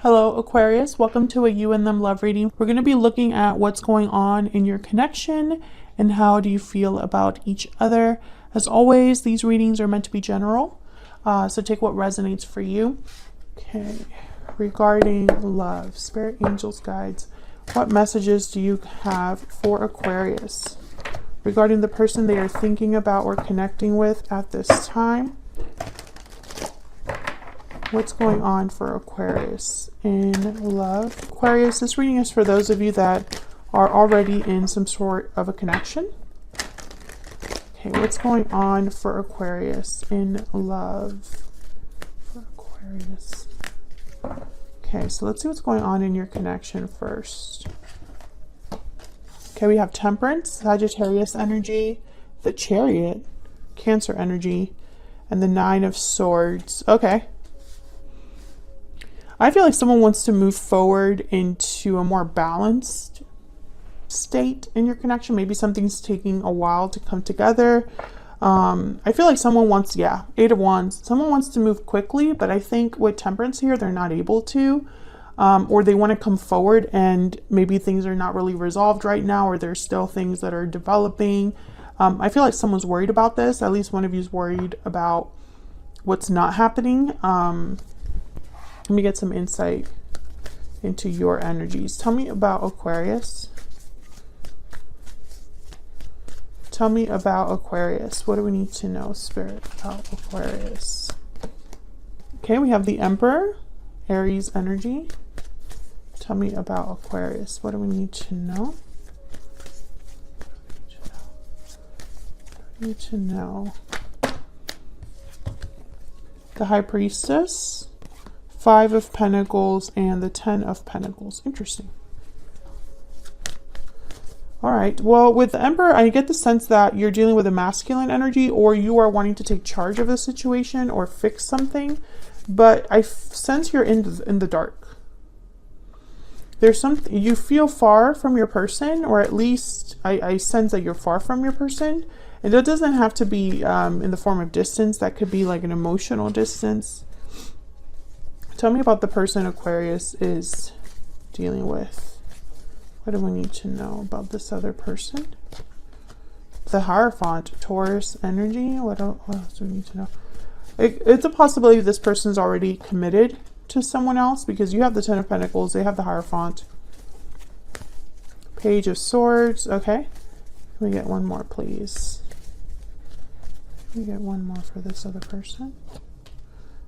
Hello Aquarius, welcome to a you and them love reading. We're going to be looking at what's going on in your connection and how do you feel about each other. As always, these readings are meant to be general, so take what resonates for you. Okay, regarding love, spirit, angels, guides, what messages do you have for Aquarius regarding the person they are thinking about or connecting with at this time? What's going on for Aquarius in love? Aquarius, this reading is for those of you that are already in some sort of a connection. Okay, what's going on for Aquarius in love? For Aquarius. Okay, so let's see what's going on in your connection first. Okay, we have Temperance, Sagittarius energy, the Chariot, Cancer energy, and the Nine of Swords. Okay. I feel like someone wants to move forward into a more balanced state in your connection. Maybe something's taking a while to come together. I feel like someone wants, Eight of Wands. Someone wants to move quickly, but I think with Temperance here, they're not able to. Or they want to come forward and maybe things are not really resolved right now, or there's still things that are developing. I feel like someone's worried about this. At least one of you is worried about what's not happening. Let me get some insight into your energies. Tell me about Aquarius. Tell me about Aquarius. What do we need to know, Spirit, about Aquarius? Okay, we have the Emperor, Aries energy. Tell me about Aquarius. What do we need to know? Need to know. The High Priestess, Five of Pentacles, and the Ten of Pentacles. Interesting. All right. Well, with the Emperor, I get the sense that you're dealing with a masculine energy, or you are wanting to take charge of the situation or fix something. But I sense you're in the dark. There's something, you feel far from your person, or at least I sense that you're far from your person. And it doesn't have to be in the form of distance. That could be like an emotional distance. Tell me about the person Aquarius is dealing with. What do we need to know about this other person? The Hierophant, Taurus energy. What else do we need to know? It's a possibility this person's already committed to someone else, because you have the Ten of Pentacles, they have the Hierophant. Page of Swords. Okay. Can we get one more, please? Can we get one more for this other person?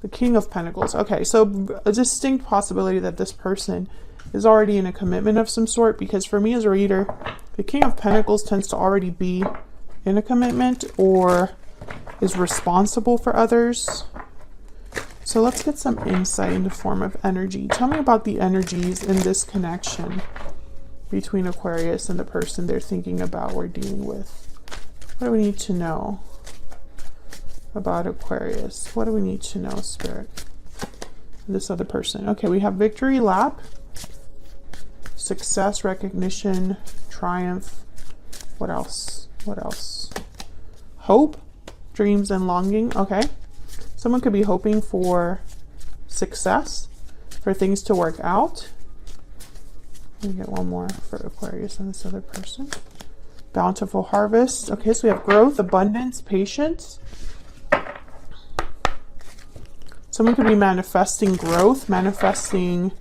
The King of Pentacles. Okay, so a distinct possibility that this person is already in a commitment of some sort, because for me as a reader, the King of Pentacles tends to already be in a commitment or is responsible for others. So let's get some insight in the form of energy. Tell me about the energies in this connection between Aquarius and the person they're thinking about or dealing with. What do we need to know about Aquarius? What do we need to know, Spirit? This other person. Okay, we have Victory Lap, Success, Recognition, Triumph. What else? What else? Hope, Dreams, and Longing. Okay. Someone could be hoping for success, for things to work out. Let me get one more for Aquarius and this other person. Bountiful Harvest. Okay, so we have growth, abundance, patience. Someone could be manifesting growth, manifesting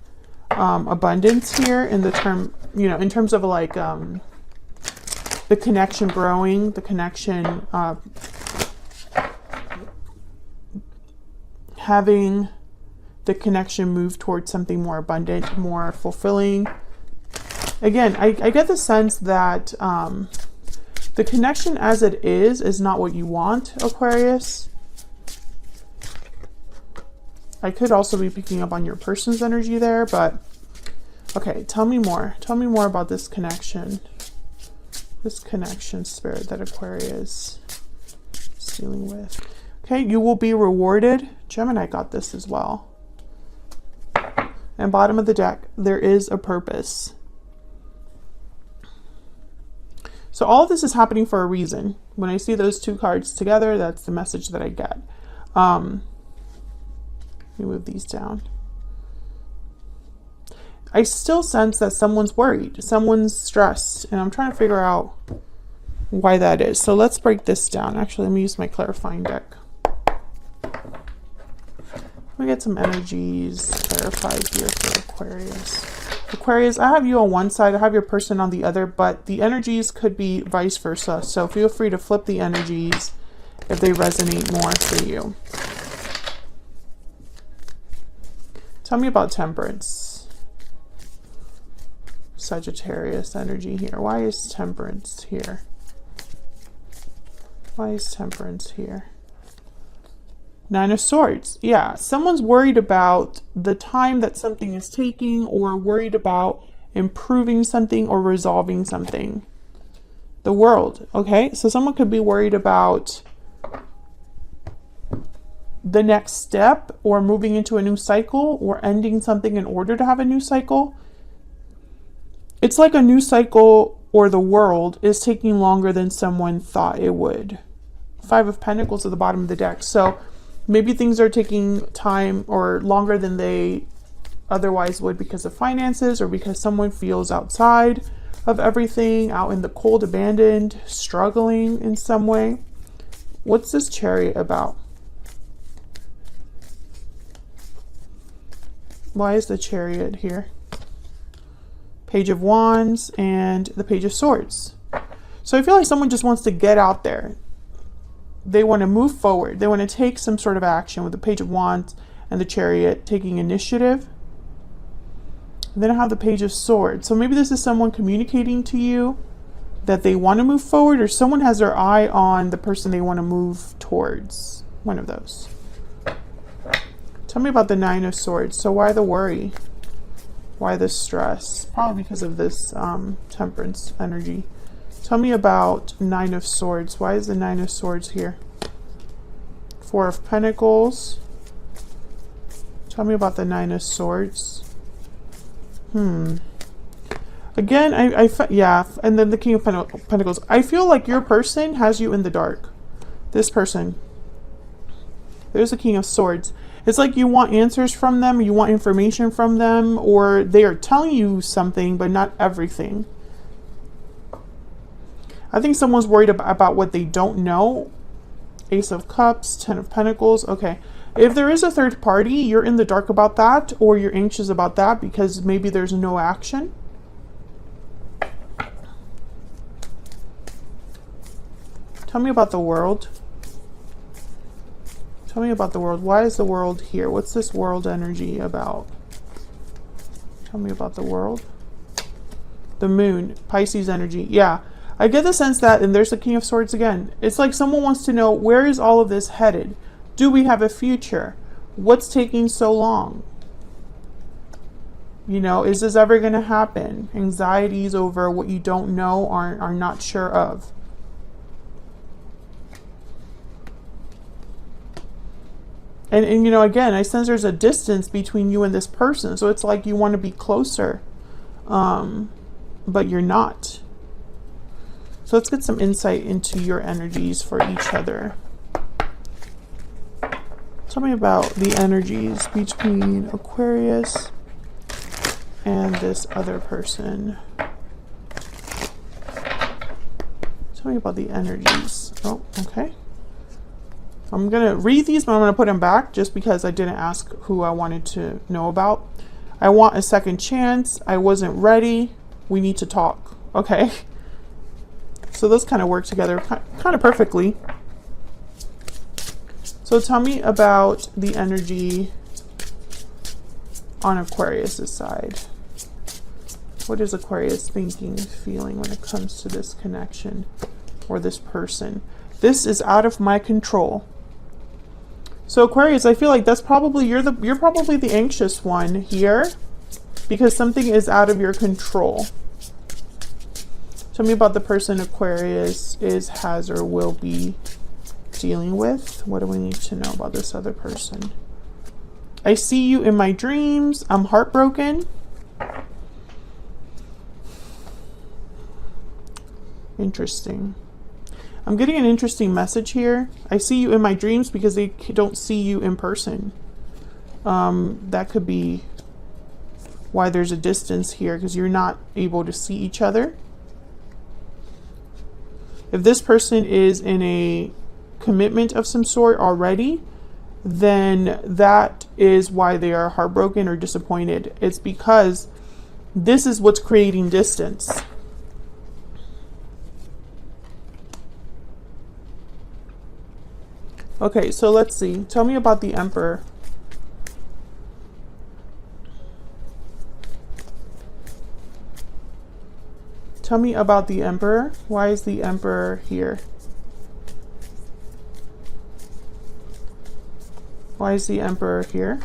abundance here in the term, in terms of like the connection growing, the connection having the connection move towards something more abundant, more fulfilling. Again, I get the sense that the connection as it is not what you want, Aquarius. I could also be picking up on your person's energy there, but okay, tell me more. Tell me more about this connection. This connection, Spirit, that Aquarius is dealing with. Okay, you will be rewarded. Gemini got this as well. And bottom of the deck, there is a purpose. So all of this is happening for a reason. When I see those two cards together, that's the message that I get. Let me move these down. I still sense that someone's worried, someone's stressed, and I'm trying to figure out why that is. So let's break this down. Actually, let me use my clarifying deck. Let me get some energies clarified here for Aquarius. Aquarius, I have you on one side, I have your person on the other, but the energies could be vice versa. So feel free to flip the energies if they resonate more for you. Tell me about Temperance. Sagittarius energy here. Why is Temperance here? Why is Temperance here? Nine of Swords. Yeah, someone's worried about the time that something is taking, or worried about improving something or resolving something. The World. Okay, so someone could be worried about the next step, or moving into a new cycle, or ending something in order to have a new cycle. It's like a new cycle, or the world is taking longer than someone thought it would. Five of Pentacles at the bottom of the deck. So maybe things are taking time or longer than they otherwise would because of finances, or because someone feels outside of everything, out in the cold, abandoned, struggling in some way. What's this Chariot about? Why is the Chariot here? Page of Wands and the Page of Swords. So I feel like someone just wants to get out there. They want to move forward. They want to take some sort of action with the Page of Wands and the Chariot, taking initiative. And then I have the Page of Swords. So maybe this is someone communicating to you that they want to move forward, or someone has their eye on the person they want to move towards. One of those. Tell me about the Nine of Swords. So why the worry? Why the stress? Probably because of this Temperance energy. Tell me about Nine of Swords. Why is the Nine of Swords here? Four of Pentacles. Tell me about the Nine of Swords. Again, yeah, and then the King of Pentacles. I feel like your person has you in the dark. This person. There's the King of Swords. It's like you want answers from them, you want information from them, or they are telling you something, but not everything. I think someone's worried about what they don't know. Ace of Cups, Ten of Pentacles. Okay. If there is a third party, you're in the dark about that, or you're anxious about that because maybe there's no action. Tell me about the World. Tell me about the World. Why is the World here? What's this World energy about? Tell me about the World. The Moon, Pisces energy. Yeah, I get the sense that, and there's the King of Swords again. It's like someone wants to know, where is all of this headed? Do we have a future? What's taking so long? You know, is this ever going to happen? Anxieties over what you don't know, are not sure of. And you know, again, I sense there's a distance between you and this person. So it's like you want to be closer, but you're not. So let's get some insight into your energies for each other. Tell me about the energies between Aquarius and this other person. Tell me about the energies. Oh, okay. I'm going to read these, but I'm going to put them back just because I didn't ask who I wanted to know about. I want a second chance. I wasn't ready. We need to talk. Okay. So those kind of work together kind of perfectly. So tell me about the energy on Aquarius's side. What is Aquarius thinking, feeling when it comes to this connection or this person? This is out of my control. So Aquarius, I feel like that's probably, you're probably the anxious one here because something is out of your control. Tell me about the person Aquarius has, or will be dealing with. What do we need to know about this other person? I see you in my dreams. I'm heartbroken. Interesting. I'm getting an interesting message here. I see you in my dreams because they don't see you in person. That could be why there's a distance here, because you're not able to see each other. If this person is in a commitment of some sort already, then that is why they are heartbroken or disappointed. It's because this is what's creating distance. Okay, so let's see. Tell me about the Emperor. Tell me about the Emperor. Why is the Emperor here? Why is the Emperor here?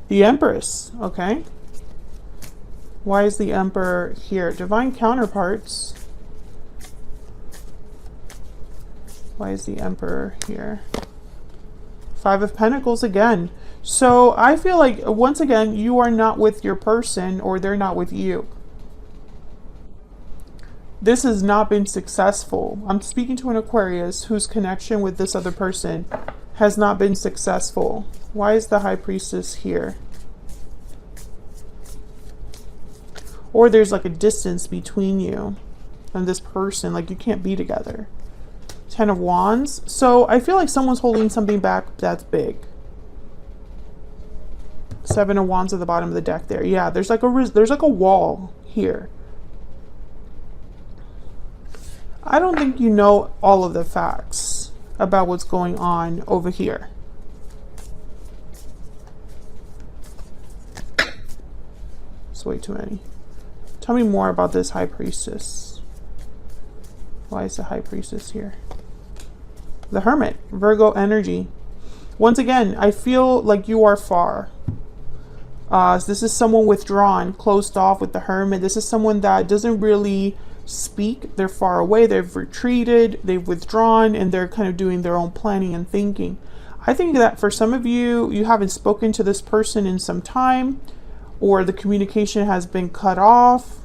The Empress, okay. Why is the Emperor here? Divine counterparts. Why is the Emperor here? Five of Pentacles again. So I feel like, once again, you are not with your person, or they're not with you. This has not been successful. I'm speaking to an Aquarius whose connection with this other person has not been successful. Why is the High Priestess here? Or there's like a distance between you and this person, like you can't be together. Ten of Wands. So I feel like someone's holding something back that's big. Seven of Wands at the bottom of the deck there. Yeah, there's like a wall here. I don't think you know all of the facts about what's going on over here. It's way too many. Tell me more about this High Priestess. Why is the High Priestess here? The Hermit, Virgo energy. Once again, I feel like you are far. This is someone withdrawn, closed off with the Hermit. This is someone that doesn't really speak. They're far away. They've retreated. They've withdrawn, and they're kind of doing their own planning and thinking. I think that for some of you, you haven't spoken to this person in some time, or the communication has been cut off.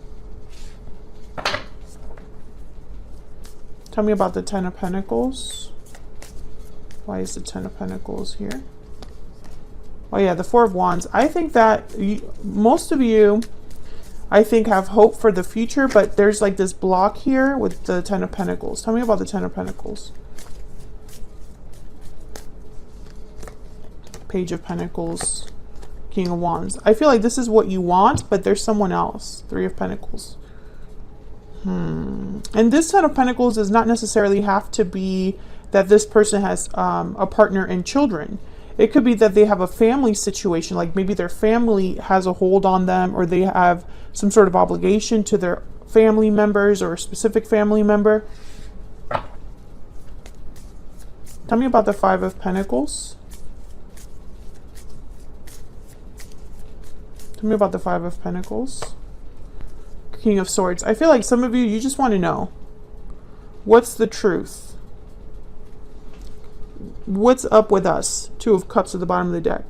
Tell me about the Ten of Pentacles. Why is the Ten of Pentacles here? Oh yeah, the Four of Wands. I think that most of you, I think, have hope for the future, but there's like this block here with the Ten of Pentacles. Tell me about the Ten of Pentacles. Page of Pentacles, King of Wands. I feel like this is what you want, but there's someone else. Three of Pentacles. And this Ten of Pentacles does not necessarily have to be that this person has a partner and children. It could be that they have a family situation, like maybe their family has a hold on them, or they have some sort of obligation to their family members or a specific family member. Tell me about the Five of Pentacles. Tell me about the Five of Pentacles. King of Swords. I feel like some of you just want to know, what's the truth? What's up with us? Two of Cups at the bottom of the deck.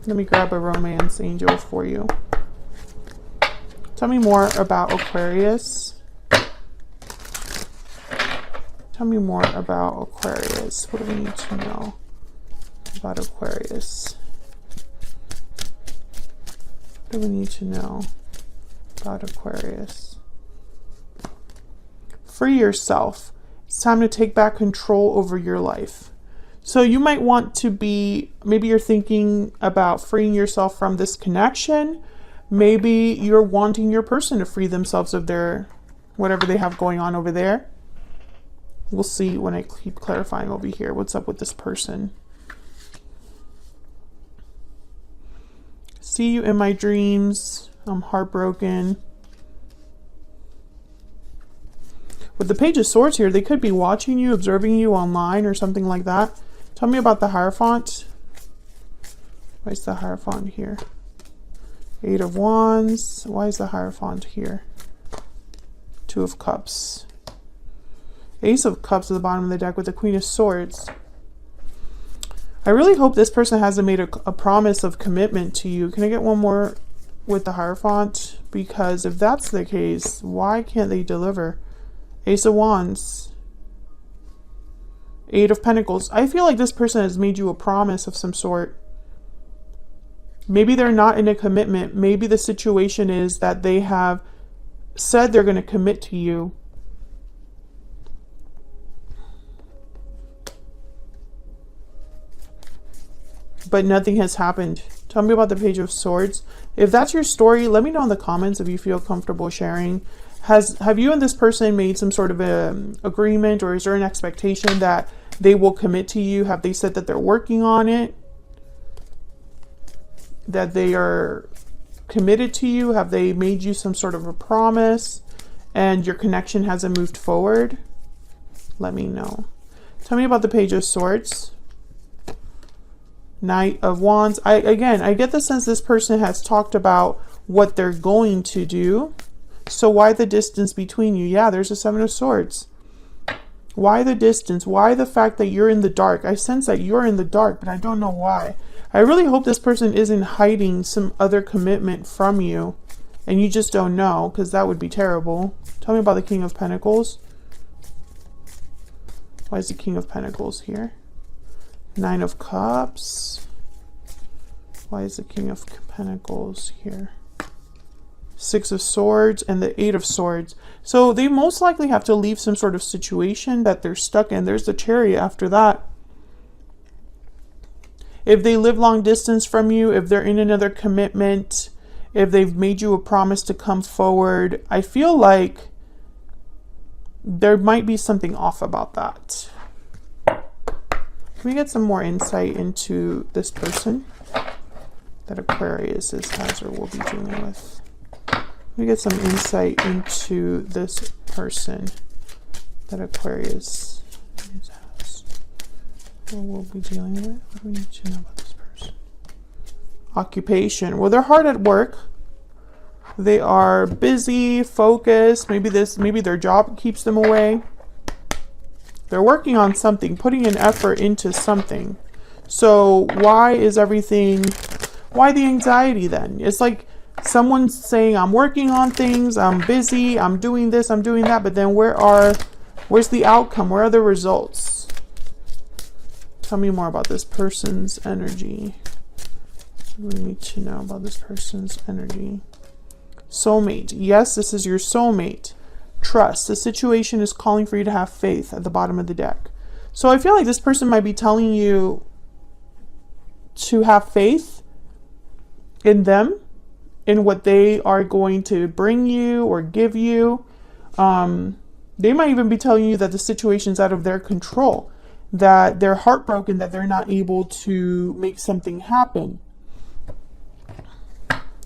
Let me grab a romance angel for you. Tell me more about Aquarius. Tell me more about Aquarius. What do we need to know about Aquarius? What do we need to know about Aquarius? Free yourself. It's time to take back control over your life. So you might want to be, maybe you're thinking about freeing yourself from this connection. Maybe you're wanting your person to free themselves of their, whatever they have going on over there. We'll see when I keep clarifying over here. What's up with this person? See you in my dreams. I'm heartbroken. With the Page of Swords here, they could be watching you, observing you online or something like that. Tell me about the Hierophant. Why is the Hierophant here? Eight of Wands. Why is the Hierophant here? Two of Cups. Ace of Cups at the bottom of the deck with the Queen of Swords. I really hope this person hasn't made a promise of commitment to you. Can I get one more with the Hierophant? Because if that's the case, why can't they deliver? Ace of Wands. Eight of Pentacles. I feel like this person has made you a promise of some sort. Maybe they're not in a commitment. Maybe the situation is that they have said they're going to commit to you. But nothing has happened. Tell me about the Page of Swords. If that's your story, let me know in the comments if you feel comfortable sharing. Have you and this person made some sort of agreement, or is there an expectation that they will commit to you? Have they said that they're working on it? That they are committed to you? Have they made you some sort of a promise and your connection hasn't moved forward? Let me know. Tell me about the Page of Swords. Knight of Wands. I get the sense this person has talked about what they're going to do. So why the distance between you? Yeah, there's a Seven of Swords. Why the distance? Why the fact that you're in the dark? I sense that you're in the dark, but I don't know why. I really hope this person isn't hiding some other commitment from you and you just don't know, because that would be terrible. Tell me about the King of Pentacles. Why is the King of Pentacles here? Nine of Cups. Why is the King of Pentacles here? Six of Swords and the Eight of Swords. So they most likely have to leave some sort of situation that they're stuck in. There's the Chariot after that. If they live long distance from you, if they're in another commitment, if they've made you a promise to come forward, I feel like there might be something off about that. Can we get some more insight into this person that Aquarius has or will be dealing with? Let me get some insight into this person that Aquarius has or will be dealing with. What do we need to know about this person? Occupation. Well, they're hard at work. They are busy, focused. Maybe their job keeps them away. They're working on something, putting an effort into something. So why the anxiety then? It's like someone's saying, I'm working on things, I'm busy, I'm doing this, I'm doing that, but then where's the outcome? Where are the results? Tell me more about this person's energy. What do we need to know about this person's energy? Soulmate. Yes, this is your soulmate. Trust. The situation is calling for you to have faith at the bottom of the deck. So I feel like this person might be telling you to have faith in them, in what they are going to bring you or give you. They might even be telling you that the situation's out of their control, that they're heartbroken that they're not able to make something happen.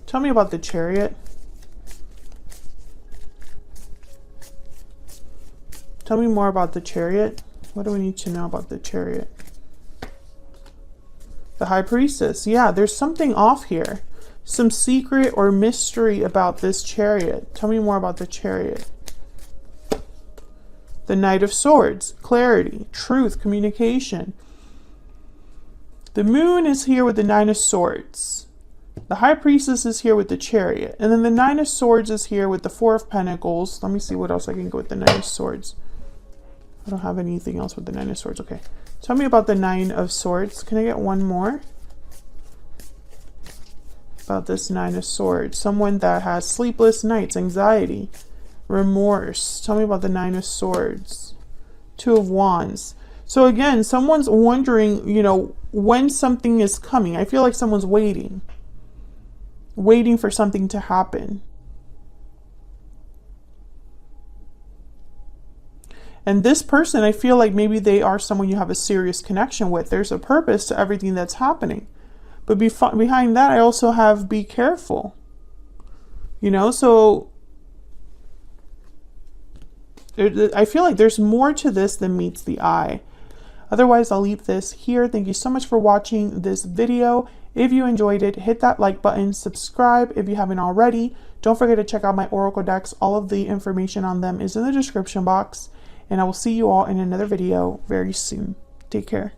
Tell me about the Chariot. Tell me more about the Chariot. What do we need to know about the Chariot? The High Priestess. Yeah, there's something off here. Some secret or mystery about this Chariot. Tell me more about the Chariot. The Knight of Swords. Clarity, truth, communication. The Moon is here with the Nine of Swords. The High Priestess is here with the Chariot. And then the Nine of Swords is here with the Four of Pentacles. Let me see what else I can go with the Nine of Swords. I don't have anything else with the Nine of Swords. Okay. Tell me about the Nine of Swords. Can I get one more? About this Nine of Swords. Someone that has sleepless nights, anxiety, remorse. Tell me about the Nine of Swords. Two of Wands. So again, someone's wondering, when something is coming. I feel like someone's waiting for something to happen. And this person, I feel like maybe they are someone you have a serious connection with. There's a purpose to everything that's happening. But behind that, I also have be careful. So I feel like there's more to this than meets the eye. Otherwise, I'll leave this here. Thank you so much for watching this video. If you enjoyed it, hit that like button, subscribe if you haven't already. Don't forget to check out my Oracle decks. All of the information on them is in the description box. And I will see you all in another video very soon. Take care.